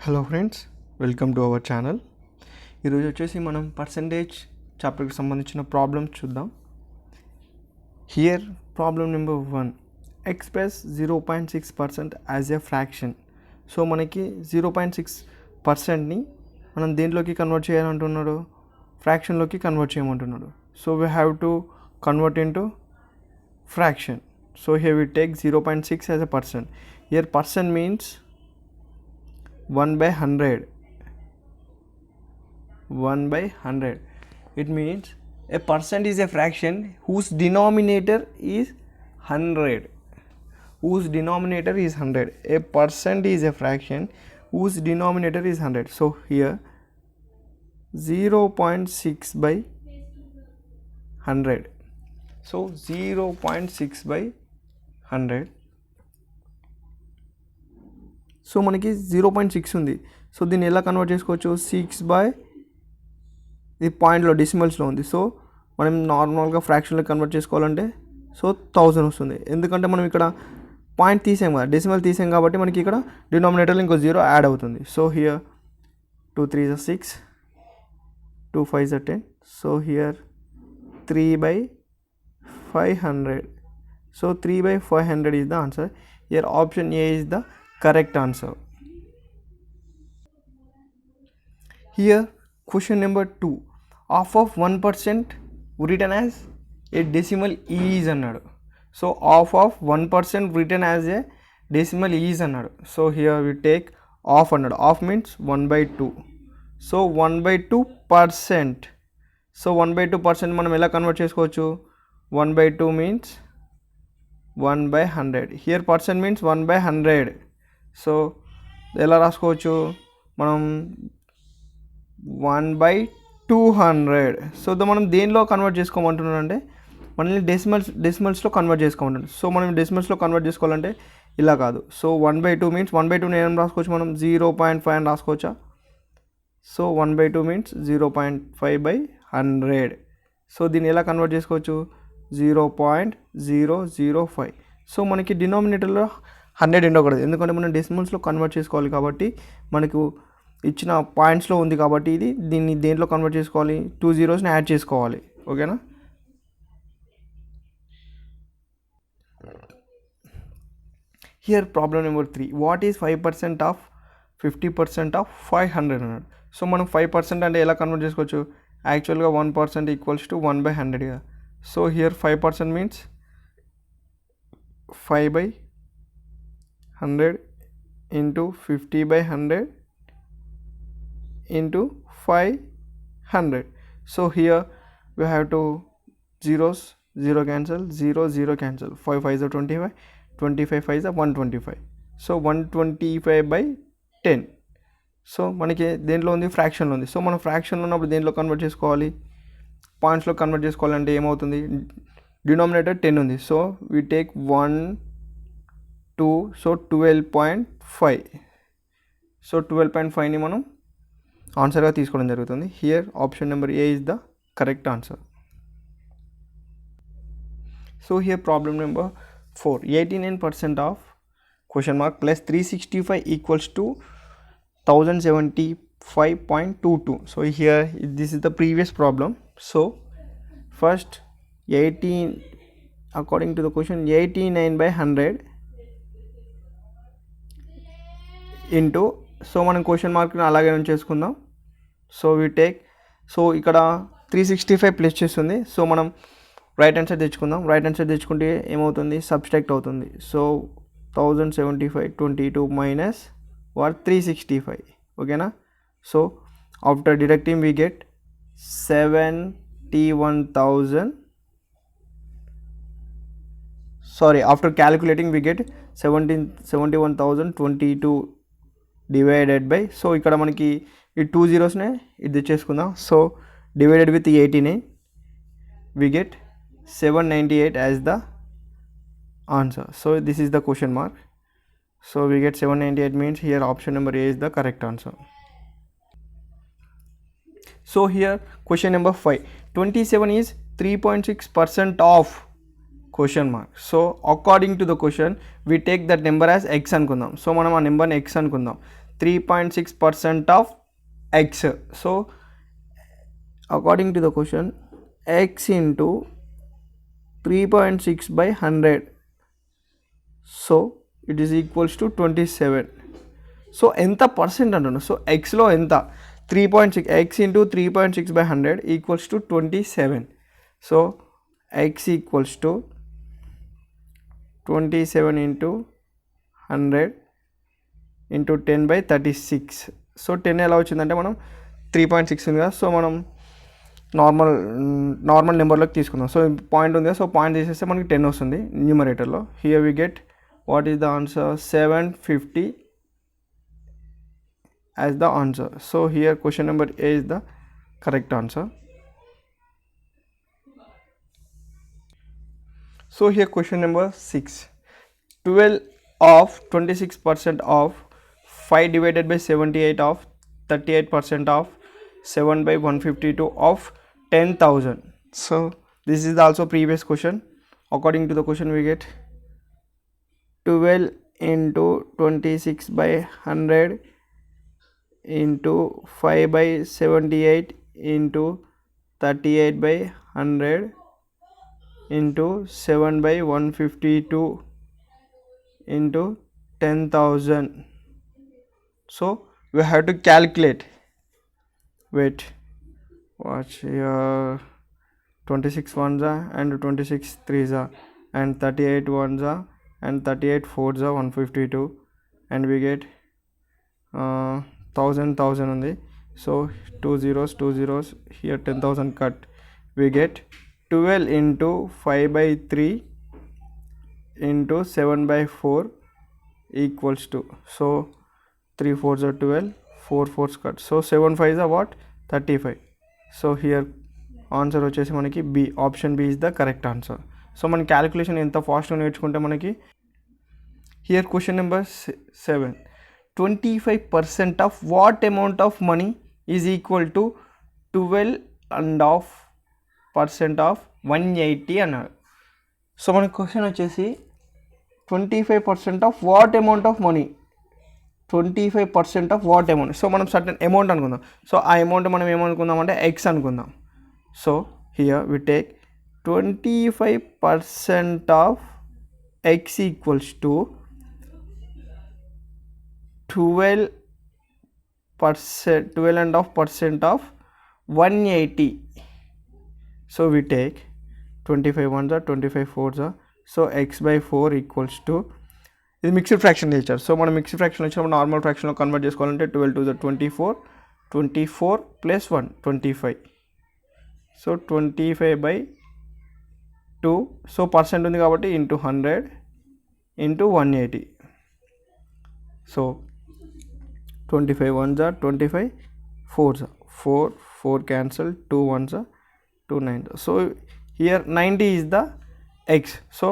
Hello friends, welcome to our channel. ఈరోజు వచ్చేసి మనం పర్సంటేజ్ చాప్టర్కి సంబంధించిన ప్రాబ్లమ్స్ చూద్దాం. Here problem number 1, express 0.6% as a fraction. So మనకి 0.6%ని మనం దేంట్లోకి కన్వర్ట్ చేయాలంటున్నాడు, ఫ్రాక్షన్లోకి కన్వర్ట్ చేయమంటున్నాడు. So we have to convert into fraction. So here we take 0.6 as a percent. Here percent means 1/100. 1/100. It means a percent is a fraction whose denominator is 100. Whose denominator is 100. A percent is a fraction whose denominator is 100. So here 0.6/100. So 0.6/100. So మనకి 0.6 ఉంది. So దీన్ని ఎలా convert చేసుకోవచ్చు, 6 ఇది పాయింట్లో డెసిమల్స్లో ఉంది. So మనం నార్మల్గా ఫ్రాక్షన్లో కన్వర్ట్ చేసుకోవాలంటే సో 1000 వస్తుంది. ఎందుకంటే మనం ఇక్కడ పాయింట్ తీసాం కదా, డెసిమల్ తీసాం కాబట్టి మనకి ఇక్కడ డినామినేటర్లో ఇంకో 0 యాడ్ అవుతుంది. So here 2 3 is 6, 2 5 is 10. So here 3/500. So 3/500 is the answer. Here option A is the correct answer. Here question number 2, half of 1% written as a decimal is అన్నాడు. So half of 1% written as a decimal is అన్నాడు. So here we take half అన్నాడు. half means 1/2. So 1/2%. So 1/2% మనం ఎలా convert చేసుకోవచ్చు, 1/2 means 1/100. Here percent means 1/100. So ఎలా రాసుకోవచ్చు మనం 1/200. So మనం దేనిలో కన్వర్ట్ చేసుకోమంటున్నాం అంటే మనల్ని డెసిమల్స్లో కన్వర్ట్ చేసుకోమంటున్నాం. సో మనం డెసిమల్స్లో కన్వర్ట్ చేసుకోవాలంటే ఇలా కాదు. సో 1/2 మీన్స్ 1/2 ఏం రాసుకోవచ్చు మనం 0.5 అని రాసుకోవచ్చా. So 1/2 means 0.5/100. సో దీన్ని ఎలా కన్వర్ట్ చేసుకోవచ్చు 0.005. సో మనకి డినామినేటర్లో 100 ఉండకూడదు, ఎందుకంటే మనం డెసిమల్స్లో కన్వర్ట్ చేసుకోవాలి కాబట్టి మనకు ఇచ్చిన పాయింట్స్లో ఉంది కాబట్టి దీన్ని దేంట్లో కన్వర్ట్ చేసుకోవాలి, 2 zeros యాడ్ చేసుకోవాలి. ఓకేనా. Here problem number 3, what is 5% of 50% of 500 అన్నాడు. సో మనం 5% అంటే ఎలా కన్వర్ట్ చేసుకోవచ్చు, యాక్చువల్గా 1% ఈక్వల్స్ టు 1/100 కదా. So here 5% means 5/100 into 50/100 into 500. So here we have to 0 cancel, 0 cancel, 5 5 is 25, 25 5 is 125. So 125/10. So మనకి దేంట్లో ఉంది, ఫ్రాక్షన్లో ఉంది. సో మనం ఫ్రాక్షన్లో ఉన్నప్పుడు దేంట్లో కన్వర్ట్ చేసుకోవాలి, పాయింట్స్లో కన్వర్ట్ చేసుకోవాలంటే ఏమవుతుంది, డినామినేటర్ 10 ఉంది. So we take 1 2, so 12.5. So 12.5ని మనం ఆన్సర్గా తీసుకోవడం జరుగుతుంది. Here option number A is the correct answer. So here problem number 4, 89% of question mark plus 365 equals to 1075.22. So here this is the previous problem. So first 18 according to the question 89/100 into, so మనం question మార్క్ని అలాగే చేసుకుందాం. So we take, so ఇక్కడ 365 plus చేస్తుంది. So మనం right hand side తెచ్చుకుందాం. Right hand side తెచ్చుకుంటే ఏమవుతుంది, సబ్స్ట్రాక్ట్ అవుతుంది. So 1075.22 minus 365. ఓకేనా. So after deducting we get 71,000. Sorry, after calculating we get 71,022 divided by, so ఇక్కడ మనకి ఈ 2 zeros ఇది తెచ్చేసుకుందాం. So divided with 89 we get 798 as the answer. So this is the question mark. So we get 798 means here option number A is the correct answer. So here question number 5, 27 is 3.6% of question mark. So according to the question we take that number as X అనుకుందాం. So మనం ఆ నెంబర్ని X అనుకుందాం. 3.6% of x. So according to the question, x into 3.6 by 100, so it is equals to 27. So ఎంత percent అంటున్నాను. So ఎక్స్లో ఎంత 3.6, X into 3.6 by 100 equals to 27. So X equals to 27 into 100 into 10/36. So 10 ఎలా వచ్చిందంటే మనం 3.6 ఉంది కదా, సో మనం నార్మల్ నెంబర్లోకి తీసుకుందాం. సో పాయింట్ ఉంది కదా, సో పాయింట్ తీసేస్తే మనకి 10 వస్తుంది న్యూమరేటర్లో. Here we get what is the answer 750 as the answer. So here question number A is the correct answer. So here question number 6. 12 of 26% of 5 divided by 78 of 38% of 7 by 152 of 10,000. So this is also previous question. According to the question we get 12 into 26 by 100 into 5 by 78 into 38 by 100 into 7 by 152 into 10,000. So we have to calculate. Wait, watch here. 26 ones are and 26 threes are and 38 ones are and 38 fours are 152, and we get 1000 ఉంది. So 2 zeros here, 10,000 cut. We get 12 into 5/3 into 7/4 equals to, so 3 fours are 12, 4 fours cut, so 7 5s are what 35. So here answer వచ్చేసి మనకి B, option B is the correct answer. So మన calculation ఎంత ఫాస్ట్గా నేర్చుకుంటే మనకి. Here question number 7. 25% of what amount of money is equal to 12.5% of 180 అన్నారు. So మన question వచ్చేసి 25% of what amount of money, 25% of what amount. So మనం certain amount అనుకుందాం. సో ఆ అమౌంట్ మనం ఏమనుకుందాం అంటే ఎక్స్ అనుకుందాం. So here we take 25% of x equals to 12.5% of 180. So we take 25 ones are 25 fours are, so x by 4 equals to, ఇది mixed fraction nature. So మనం mixed fraction వచ్చినప్పుడు normal ఫ్రాక్షన్లో convert చేసుకోవాలంటే 12 to the 24, 24 plus 1 25. So 25/2, so percent ఉంది కాబట్టి into 100 into 180. So 25 ones are 25 fours are 4 cancel, 2 ones are 2 9. So here 90 is the x. So